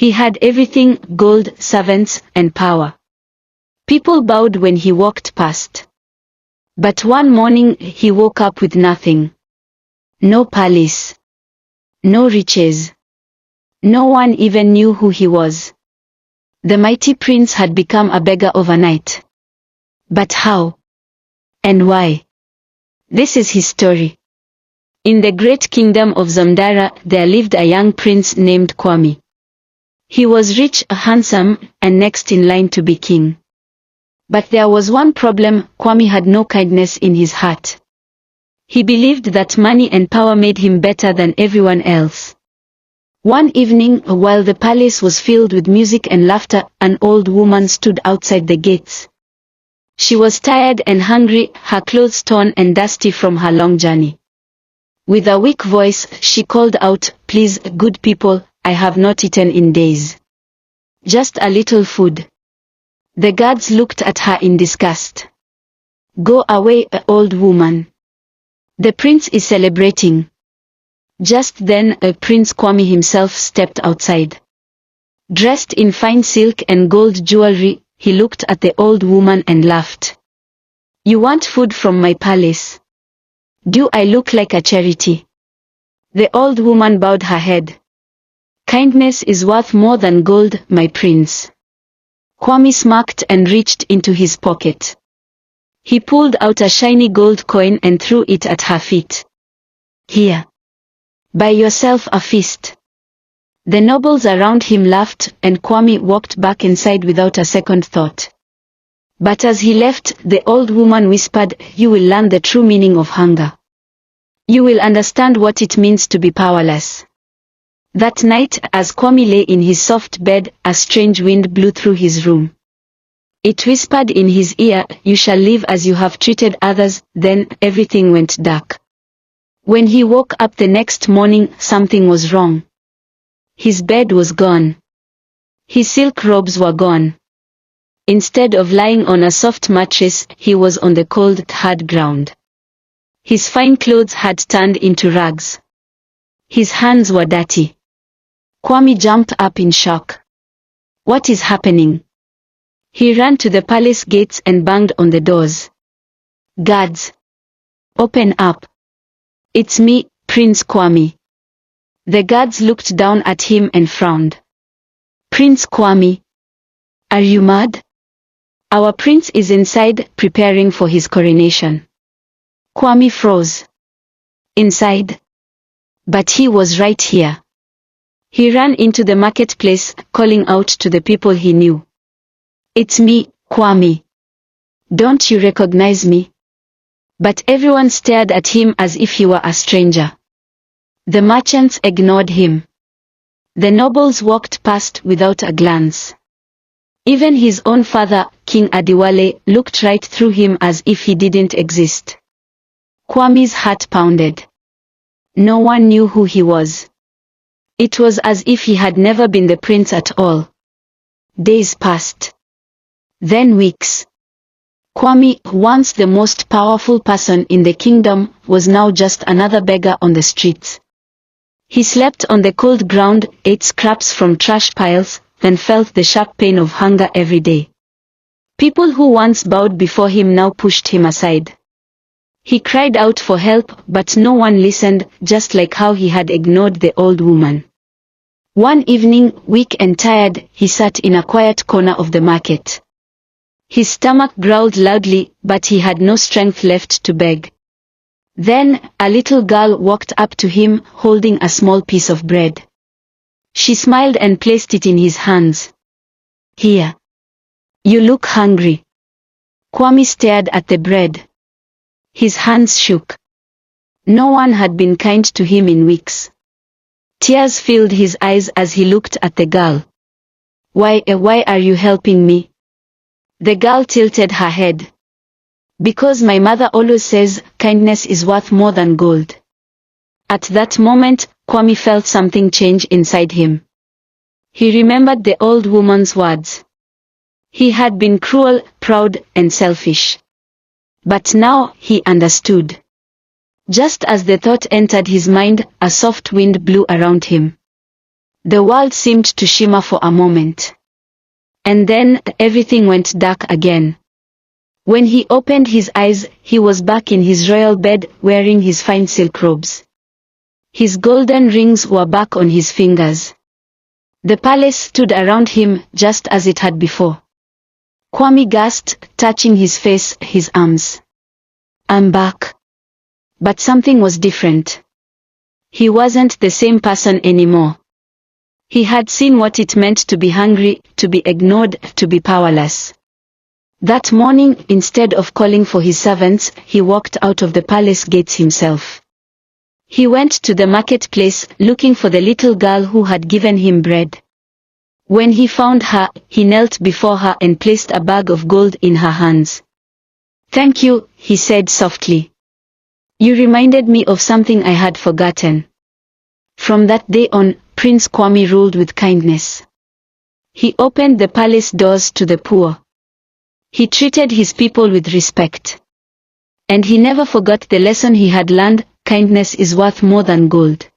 He had everything: gold, servants, and power. People bowed when he walked past. But one morning he woke up with nothing. No palace. No riches. No one even knew who he was. The mighty prince had become a beggar overnight. But how? And why? This is his story. In the great kingdom of Zamdara there lived a young prince named Kwame. He was rich, handsome, and next in line to be king. But there was one problem: Kwame had no kindness in his heart. He believed that money and power made him better than everyone else. One evening, while the palace was filled with music and laughter, an old woman stood outside the gates. She was tired and hungry, her clothes torn and dusty from her long journey. With a weak voice, she called out, "Please, good people, I have not eaten in days. Just a little food." The guards looked at her in disgust. "Go away, old woman. The prince is celebrating." Just then, Prince Kwame himself stepped outside. Dressed in fine silk and gold jewelry, he looked at the old woman and laughed. "You want food from my palace? Do I look like a charity?" The old woman bowed her head. "Kindness is worth more than gold, my prince." Kwame smirked and reached into his pocket. He pulled out a shiny gold coin and threw it at her feet. "Here. Buy yourself a feast." The nobles around him laughed, and Kwame walked back inside without a second thought. But as he left, the old woman whispered, "You will learn the true meaning of hunger. You will understand what it means to be powerless." That night, as Kwame lay in his soft bed, a strange wind blew through his room. It whispered in his ear, "You shall live as you have treated others." Then, everything went dark. When he woke up the next morning, something was wrong. His bed was gone. His silk robes were gone. Instead of lying on a soft mattress, he was on the cold, hard ground. His fine clothes had turned into rags. His hands were dirty. Kwame jumped up in shock. "What is happening?" He ran to the palace gates and banged on the doors. "Guards! Open up! It's me, Prince Kwame." The guards looked down at him and frowned. "Prince Kwame? Are you mad? Our prince is inside, preparing for his coronation." Kwame froze. Inside? But he was right here. He ran into the marketplace, calling out to the people he knew. "It's me, Kwame. Don't you recognize me?" But everyone stared at him as if he were a stranger. The merchants ignored him. The nobles walked past without a glance. Even his own father, King Adiwale, looked right through him as if he didn't exist. Kwame's heart pounded. No one knew who he was. It was as if he had never been the prince at all. Days passed. Then weeks. Kwame, once the most powerful person in the kingdom, was now just another beggar on the streets. He slept on the cold ground, ate scraps from trash piles, and felt the sharp pain of hunger every day. People who once bowed before him now pushed him aside. He cried out for help, but no one listened, just like how he had ignored the old woman. One evening, weak and tired, he sat in a quiet corner of the market. His stomach growled loudly, but he had no strength left to beg. Then, a little girl walked up to him, holding a small piece of bread. She smiled and placed it in his hands. "Here. You look hungry." Kwame stared at the bread. His hands shook. No one had been kind to him in weeks. Tears filled his eyes as he looked at the girl. Why are you helping me?" The girl tilted her head. "Because my mother always says, kindness is worth more than gold." At that moment, Kwame felt something change inside him. He remembered the old woman's words. He had been cruel, proud, and selfish. But now, he understood. Just as the thought entered his mind, a soft wind blew around him. The world seemed to shimmer for a moment. And then, everything went dark again. When he opened his eyes, he was back in his royal bed, wearing his fine silk robes. His golden rings were back on his fingers. The palace stood around him, just as it had before. Kwame gasped, touching his face, his arms. "I'm back." But something was different. He wasn't the same person anymore. He had seen what it meant to be hungry, to be ignored, to be powerless. That morning, instead of calling for his servants, he walked out of the palace gates himself. He went to the marketplace, looking for the little girl who had given him bread. When he found her, he knelt before her and placed a bag of gold in her hands. "Thank you," he said softly. "You reminded me of something I had forgotten." From that day on, Prince Kwame ruled with kindness. He opened the palace doors to the poor. He treated his people with respect. And he never forgot the lesson he had learned: kindness is worth more than gold.